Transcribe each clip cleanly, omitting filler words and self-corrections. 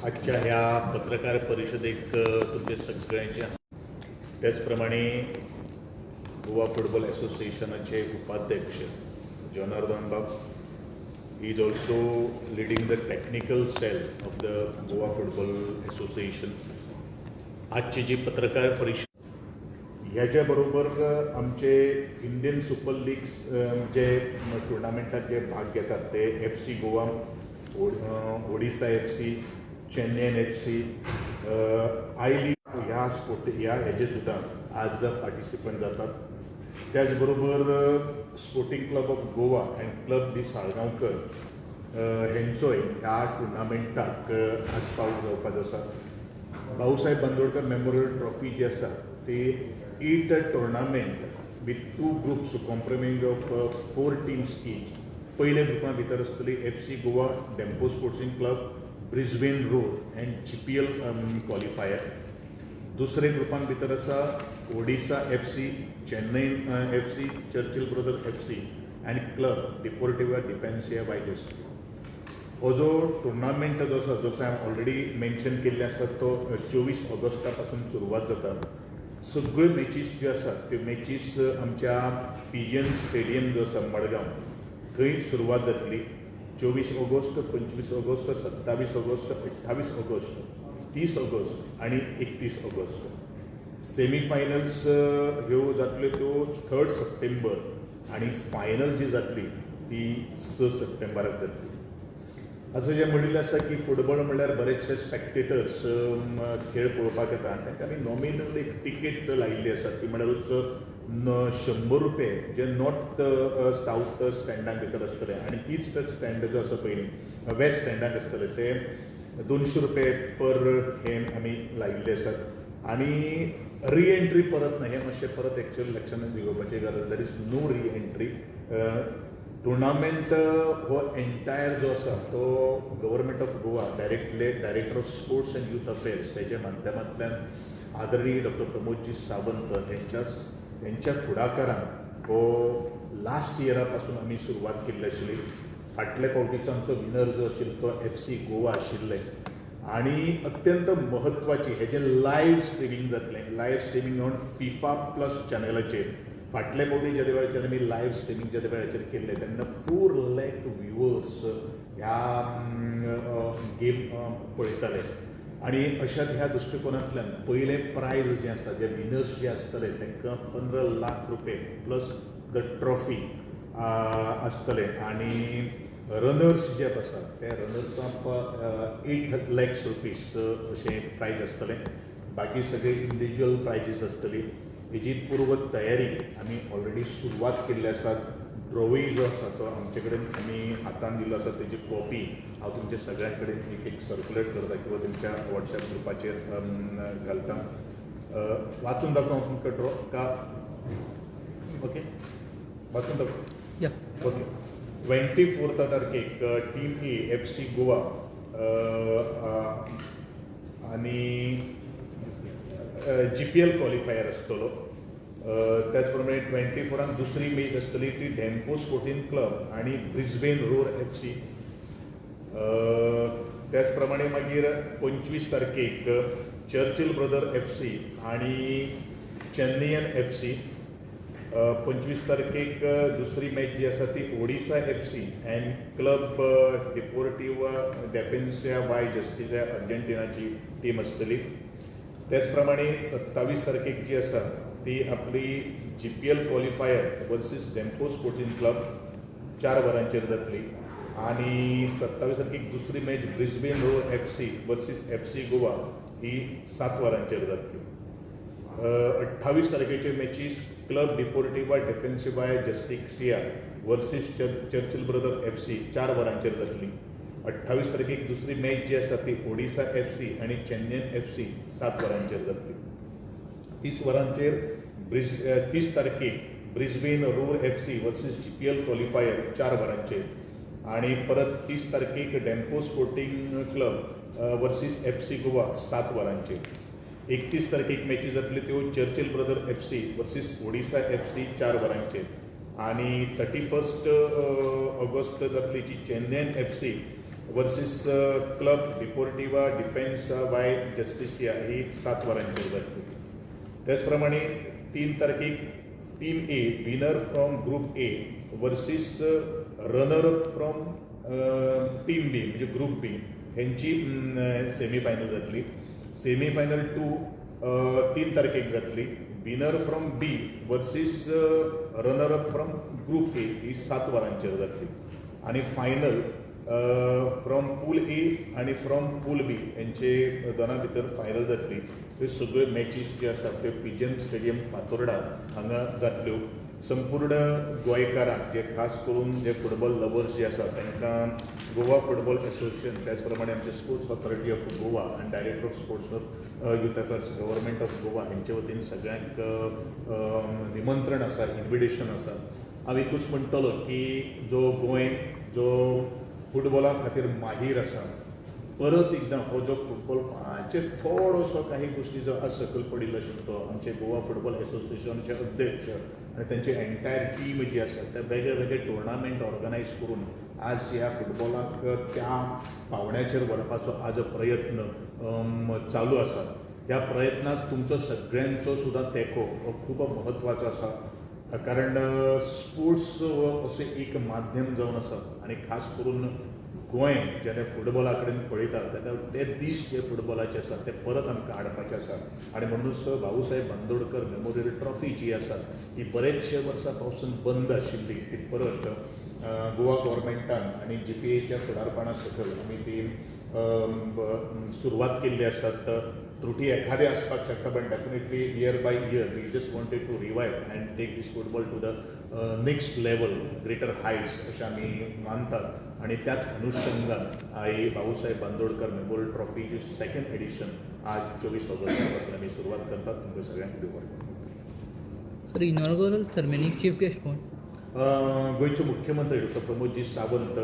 आजच्या ह्या पत्रकार परिषदेक तुमचे सगळ्यांचे त्याचप्रमाणे गोवा फुटबॉल असोसिएशनाचे उपाध्यक्ष Janardan Bab is also leading the technical cell of the Goa football association. आजची जी पत्रकार परिषद ह्याच्या बरोबर आमचे इंडियन सुपर लीग्स जे टुर्नामेंटात जे भाग घेतात ते FC Goa, Odisha FC, Chennaiyin FC, I league ह्या हेजे सुद्धा आज पार्टिसिपंट जातात. त्याचबरोबर sporting club of Goa and club the Salgaocar हेंचोय ह्या टुर्नामेंटाक आस्पाव जावपाचो आसा. भाऊसाहेब बांदोडकर मेमोरियल ट्रॉफी जी आसा ती 8 tournament with 2 groups complement of 4 teams each. पयल्या ग्रुपा भितर आसतली FC Goa, Dempo sporting club, Brisbane road and GPL qualifier. दुसरे ग्रुपान भितर आसा Odisha FC, Chennai FC, Churchill brother FC and club Deportivo Defensa वायजेस. हो जो टुर्नामेंट जो आसा जसो हांवें ऑलरेडी मेन्शन केल्ले आसा तो 24 ऑगस्टा पासून सुरवात जाता. सगळ्यो मॅचीस ज्यो आसात त्यो मॅचीस आमच्या PGN स्टेडियम जो आसा मडगांव थंय सुरवात जातली. 24 August, 25 August, 27 August, 28 August, 30 August आणि 31 ऑगस्ट. सेमीफायनल्स ह्यो जातल्यो त्यो 3 सप्टेंबर आणि फायनल जी जातली ती 6 सप्टेंबराक जातली. असं जे म्हणिल्लें आसा की फुटबॉल म्हणल्यार बरेचशे स्पेक्टेटर्स खेळ पळोवपाक येता. तांकां आमी नॉमिनल एक तिकेट लायिल्ली आसा ती म्हणल्यारूच 100 रुपये जे नॉर्थ साऊथ स्टँडाक भितर आसतले आणि ईस्ट स्टँड जो आसा पळय वेस्ट स्टँडाक आसतले ते 200 रुपये पर हे आमी लायिल्ले आसात. आणि रिएंट्री परत ना, हे मातशें परत एक्चुअल लक्षांत घेवपाची गरज. There is no reentry. Tournament हो एंटायर जो आसा तो government of Goa director of sports and youth affairs हेच्या माध्यमांतल्यान आदरणीय डॉक्टर प्रमोदजी सावंत यांच्या फुडाकारान हो लास्ट इयरा पासून आमी सुरवात केल्ली आशिल्ली. फाटल्या फावटीचो आमचो विनर जो आशिल्लो तो FC गोवा आशिल्ले आणि अत्यंत म्हत्वाची हेजें लायव्ह स्ट्रिमींग जातलें. Live streaming on FIFA+ चॅनलाचेर. फाटल्या फावटी ज्या वेळाचेर आमी लायव्ह स्ट्रिमींग ज्या वेळाचेर केल्लें तेन्ना 4 लाख व्ह्युअर्स ह्या गेम पळयताले. आणि अशात ह्या दृश्टिकोनांतल्यान पयलें प्रायज जें आसा जे विनर्स जे आसतले तांकां 15 लाख रुपये प्लस द ट्रॉफी आसतले. आणि रनर्स जे आसा ते रनर्सांक 8 lakhs रुपीज अशें प्रायज आसतलें. बाकी सगळे इंडिविज्युअल प्रायजीस आसतली. हेजी पूर्व तयारी आमी ऑलरेडी सुरवात केल्ली आसा. ड्रॉवी जो आसा तो आमचे कडेन आमी हातान दिलो आसा. तेजी कॉपी हांव तुमच्या सगळ्यां कडेन एक सर्क्युलेट करता किंवा तुमच्या WhatsApp ग्रुपाचेर घालता. वाचून दाखोवं तुमकां ड्रॉ का? ओके, वाचून दाखोवं. ओके. 24 तारखेक टीम A FC गोवा आणि GPL क्वॉलिफायर आसतलो. त्याचप्रमाणे 24 दुसरी मॅच आसतली ती डेम्पो स्पोर्टिंग क्लब आणि ब्रिस्बेन रोड FC. त्याचप्रमाणे मागीर 25 तारखेक चर्चिल ब्रदर FC आणि चेन्नईन FC. 25 तारखेक दुसरी मॅच जी आसा ती Odisha FC and club Deportivo Defensa वायजेस जी अर्जेंटिनाची टीम आसतली. त्याचप्रमाणे 27 तारखेक जी आसा ती आपली GPL qualifier versus Dempo sporting club 4 वरांचेर जातली. आणि 27 तारखेक दुसरी match Brisbane road FC versus FC Goa ही 7 वरांचेर जातली. 28 तारखेचे matches club Deportivo Defensa Justicia versus Churchill brother FC 4 वरांचेर जातली. 28 तारखेक दुसरी मॅच जी आसा ती ओडिसा FC आणि चेन्नईन FC 7 वरांचेर जातली. 30 वरांचेर 30 तारखेक Brisbane road FC versus GPL qualifier 4 वरांचेर. आणि परत 30 तारखेक Dempo sporting club versus FC Goa 7 वरांचेर. 31 तारखेक मॅची जातल्यो त्यो Churchill brother FC versus Odisha FC 4 वरांचेर. आणि 31 ऑगस्ट जातली जी Chennaiyin FC versus club Deportivo Defensa y Justicia ही 7 वरांचेर जातली. त्याच प्रमाणे 3 तारखेक team A winner from group A versus runner from team B म्हणजे ग्रुप बी हेंची सेमीफायनल जातली. सेमीफायनल 2 3 तारखेक जातली. Winner from B versus runner up from group A ही 7 वरांचेर जातली. आणि फायनल फ्रॉम पूल ए आणि फ्रॉम पूल बी यांचे दोनां भितर फायनल जातली. ह्यो सगळ्यो मॅचीस ज्यो आसात त्यो पीजीएम स्टेडियम फातोर्डा हांगा जातल्यो. संपूर्ण गोंयकारांक जे खास करून जे फुटबॉल लवर्स जे आसात तांकां गोवा फुटबॉल असोसिएशन त्याच प्रमाणे आमचे स्पोर्ट्स ऑथॉरिटी ऑफ गोवा आनी director of sports youth affairs government of Goa हेंचे वतीन सगळ्यांक निमंत्रण आसा, इन्विटेशन आसा. हांव एकूच म्हणटलो की जो गोंय जो फुटबॉला खातीर माहीर आसा परत एकदां हो जो फुटबॉल हाचे थोडोसो काही गोश्टी जो आज सकयल पडिल्लो आशिल्लो आमचे गोवा फुटबॉल असोसिएशनचे अध्यक्ष आनी तांची एंटायर टीम जी आसा ते वेगळे वेगळे टुर्नामेंट ऑर्गनायज करून आज ह्या फुटबॉलाक त्या पावण्याचेर व्हरपाचो आज प्रयत्न चालू आसा. ह्या प्रयत्नाक तुमचो सगळ्यांचो सुद्दां तेंको हो खूब म्हत्वाचो आसा. कारण स्पोर्ट्स हो अशें एक माध्यम जावन आसा आनी खास करून गोंय जेन्ना फुटबॉला कडेन पळयता तेन्ना ते दीस जे फुटबॉलाचे आसा ते परत आमकां हाडपाचे आसा. आनी म्हणूनच भाऊसाहेब बांदोडकर मेमोरियल ट्रॉफी जी आसा ही बरेचशे वर्सां पासून बंद आशिल्ली ती परत गोवा गव्हर्मेंटान आनी GPAच्या फुडारपणा सकयल आमी ती सुरवात केल्ली आसात. त्रुटी एखादे आसपाक शकता but definitely year by year we just wanted to revive and take this football to the next level greater heights अशें आमी मानतात. आणि त्याच अनुषंगान आई भाऊसाहेब बांदोडकर मेमोरियल ट्रॉफीची 2nd एडिशन आज 24 ऑगस्टापासून आमी सुरवात करतात. तुमकां सगळ्यांक दिवं. सर इनॉग्रल सेरेमनीक चीफ गेस्ट कोण? गोंयचे मुख्यमंत्री डॉ. प्रमोदजी सावंत.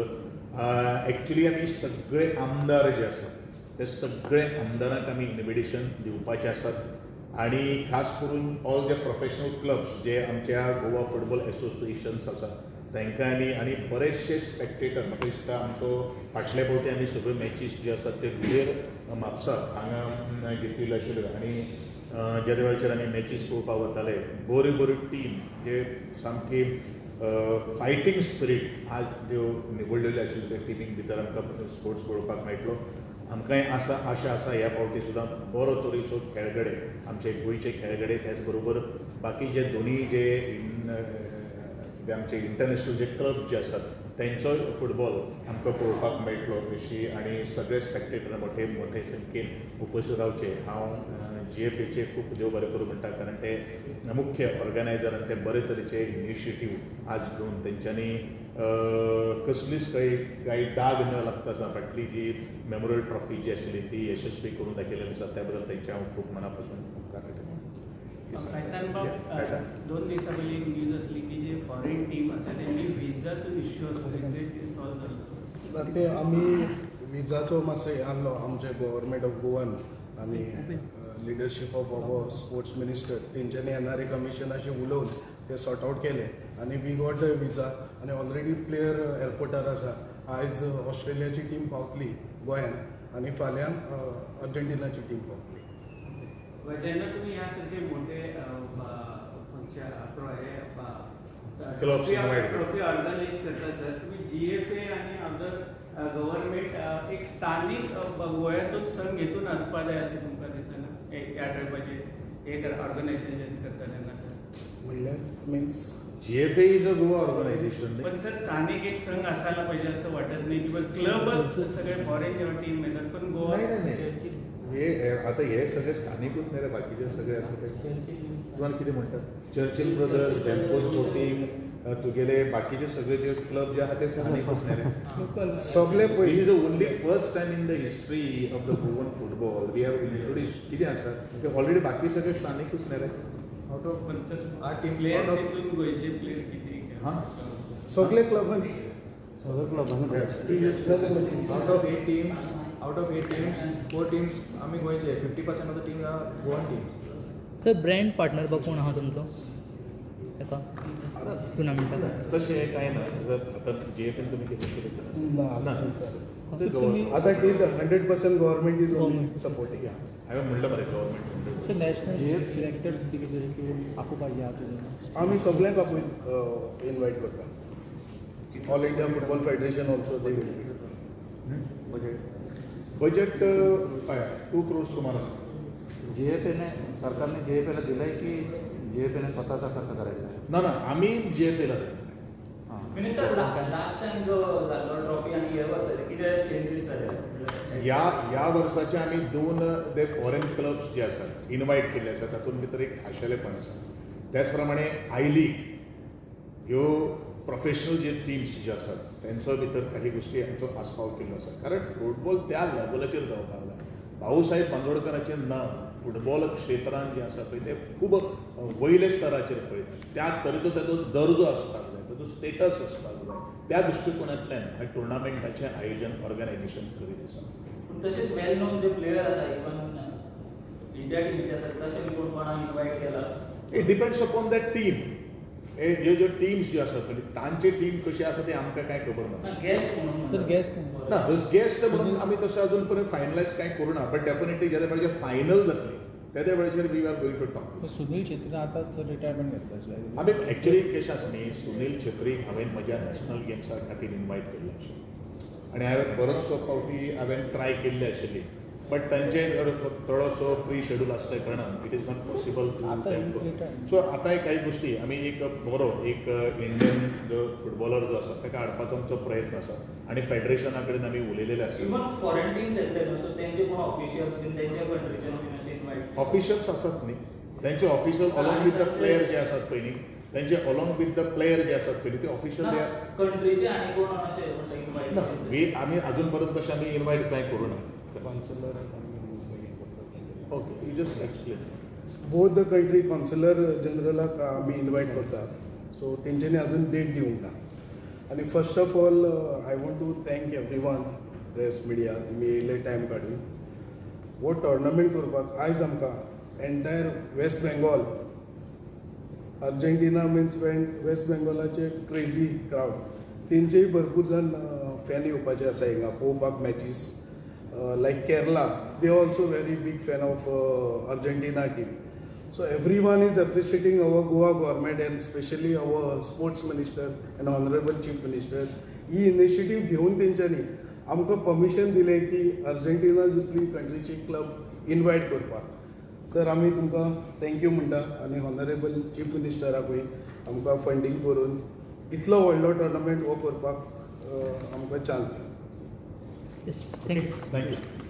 एक्चुली आमी सगळे आमदार जे आसात ते सगळे आमदारांक आमी इन्विटेशन दिवपाचे आसात आणि खास करून ऑल जे प्रोफेशनल क्लब्स जे आमच्या गोवा फुटबॉल असोसिएशन्स आसात तांकां आनी बरेचशे स्पेक्टेटर म्हाका दिसता आमचो फाटले फावटी आमी सगळ्यो मॅचीस जे आसात ते धुळेर म्हापसा हांगा घेतिल्ल्यो आशिल्ल्यो आनी ज्या वेळाचेर आमी मॅचीस पळोवपाक वताले बऱ्यो बऱ्यो टीम जे सामकी फायटींग स्पिरीट आज त्यो निवडलेल्यो आशिल्ल्यो त्या टिमीक भितर आमकां स्पोर्ट्स पळोवपाक मेळटलो. आमकांय आशा आसा ह्या फावटी सुद्दां बरो तरेचो खेळगडे आमचे गोंयचे खेळगडे त्याच बरोबर बाकी जे दोनी जे आमचे इंटरनॅशनल जे क्लब जे आसात तांचोय फुटबॉल आमकां पळोवपाक मेळटलो अशी आनी सगळे स्पेक्टेटर मोठे संख्येन उपस्थित रावचे. हांव GFAचे खूब देव बरें करूं म्हणटा कारण ते मुख्य ऑर्गनायझरान ते बरे तरेचे इनिशिएटीव आज घेवन तेंच्यांनी कसलीच काही दाग न लागता आसा फाटली जी मेमोरियल ट्रॉफी जी आशिल्ली ती यशस्वी करून दाखयलेली आसा त्या बद्दल तेंचे हांव खूब मना पासून उपकार करता. 2 दिसां पयलीं न्यूज आसली की जे फॉरेन टीम आसा तेंची विजाचो इश्यू आसलो ते सॉल्व जालो. ते आमी विजाचो मातसो हे आहलो आमचे गव्हर्मेंट ऑफ गोवान आनी leadership of our sports minister तेंच्यांनी NRA कमिशनाशी उलोवन ते सॉर्ट आउट केले आनी वी गॉट द विजा आनी ऑलरेडी प्लेयर एअरपोर्टार आसा. आयज ऑस्ट्रेलियाची टीम पावतली गोंयांत आनी फाल्यां अर्जेंटिनाची टीम पावतली. जेन्ना तुमी ह्या सारखे मोठे Clubs invite ट्रॉफी ऑर्गनायज करता सर तुम्ही GFA आणि अदर गव्हर्मेंट एक स्थानिक गोंयाचो संघ घेतून आसपा जाय अशें तुमकां दिसना ह्या टायपाचेर हे ऑर्गनायझेशन करता तेन्ना सर म्हणल्यार means GFA is a Goa organisation. पण सर स्थानिक एक संघ असायला पाहिजे असं वाटत नाही किंवा क्लबच सगळे फॉरेन जेव्हा टीम येतात पण गोवा हे आता हे सगळे स्थानिकूच नाही रे बाकीचे सगळे असं ते तुम्हाला किती म्हणतात चर्चिल ब्रदर्स डेम्पो स्पोर्टिंग तुगेले बाकीचे सगळे जे क्लब जे आहात ते स्थानिकूच नाही रे सगळे it is the only first time in the history of the Goan football we have introduce किती आसा ते ऑलरेडी बाकी सगळे स्थानिकूच नाही रे. आउट ऑफ पण सर प्लेयर तितून गोंयचे प्लेयर किती हां सगळे क्लबांनी out of 8 teams 4 teams आम्ही गोंयचे 50% of the team are Goan team. Sir brand partner बा कोण आहा तुमचो एका टुर्नामेंटाक? तशें कांय ना जर आतां GFAन तुमी कितें ना आता till 100% government is only supporting. हांवें म्हणलं मरे गव्हर्मेंट नॅशनल सिलेक्टर्स आपूं पाहिजे आमी सगळ्यांक आपूण इन्वायट करता. All India football federation also they will be. Budget काय 2 crore सुमार आसा. JFAने सरकारने JFAला दिलं आहे की JFAने स्वतःचा खर्च करायचा आहे? ना आम्ही JFAला देणार. मिनिस्टर लास्ट टाइम जो जाल्लो ट्रॉफी आणि ह्या वर्साचे कितें चेंजीस जाले? या वर्साचे आमी 2 फॉरेन क्लब्स जे आसात इन्वायट केल्ले आसात. तातूंत भितर एक खाशेलेपण आसा. त्याच प्रमाणे आय लीग ह्यो प्रोफेशनल जे टीम्स जे आसात त्यांचो भितर काही गोष्टी आमचो आस्पाव केल्लो आसा. कारण फुटबॉल त्या लेवलाचेर जावपाक जाय. भाऊसाहेब बांदोडकरांचें नांव फुटबॉल क्षेत्रांत जें आसा पळय तें खूब वयले स्तराचेर पळयतात. त्या तरेचो ताचो दर्जो आसपाक जाय, ताचो स्टेटस आसपाक जाय. त्या दृश्टिकोनांतल्यान ह्या टुर्नामेंटाचें आयोजन ऑर्गनायझेशन करीत आसा. तशेंच वेल नोन जे प्लेयर आसा इवन इंडिया टीमीचे आसा तशें कोण कोणाक इन्वायट केला? It depends upon that team. ज्यो टीम्स ज्यो आसात पळय तांची टीम कशी आसा ती आमकां कांय खबर ना. गेस्ट म्हणून तर गेस्ट ना गेस्ट म्हणून आमी तशें अजून पर्यंत फायनलायज कांय करूना. बट डेफिनेटली ज्या वेळाचेर फायनल जातली त्या वेळाचेर we are going to talk. Sunil Chhetri आतांच रिटायरमेंट घेतला. आमी एक्चुअली कशें आसा न्ही, सुनील छेत्रीक हांवें म्हज्या नॅशनल गेम्सा खातीर इन्वायट केल्लें आशिल्लें आणि हांवें बरोचसो फावटी हांवें ट्राय केल्ली आशिल्ली. बट तांचे थोडोसो प्री शेड्यूल आसल्या कारणान it is not possible to. So आतां कांय गोश्टी आमी एक इंडियन जो फुटबॉलर जो आसा ताका हाडपाचो आमचो प्रयत्न आसा आनी फेडरेशना कडेन आमी उलयलेले आसा. इवन फॉरेन टीम्स येतले न्हू, सो तेंचे कोण ऑफिशियल्स बीन तेंच्या कंट्रीचे अशें इन्वायट? ऑफिशियल्स आसात न्ही, तेंचे official along with the player जे आसात पळय न्ही, तेंचे अलॉंग विथ द प्लेयर जे आसात पळय न्ही ते ऑफिशियल दे आर. कंट्रीचे आनी कोण अशें इन्वायट? आमी अजून पर्यंत तशें आमी इन्वायट कांय करूना. Consular okay, you just explain. Both the country consular जनरलाक आमी इन्वायट करता. सो तेंच्यांनी अजून डेट दिवंक ना. आनी first of all I want to thank everyone press media, तुमी येयले टायम काडून हो टोर्नामेंट करपाक. आयज आमकां entire West Bengal Argentina means West बेंगॉलाचे क्रेझी क्रावड तेंचेय भरपूर जाण फॅन येवपाचे आसा हिंगा पळोवपाक matches. like Kerala, they are also very big fan of Argentina team. So everyone is appreciating our Goa government and especially our sports minister and honorable chief minister. He initiative घेवन तेंच्यांनी आमकां permission दिलें की Argentina दुसरी कंट्रीची club invite करपाक. Sir आमी तुमकां thank you म्हणटा आनी हॉनरेबल चीफ मिनिस्टराकूय आमकां फंडींग करून इतलो व्हडलो टोर्नामेंट हो करपाक आमकां चान्स दिलो. Yes, thank you. थँक्यू.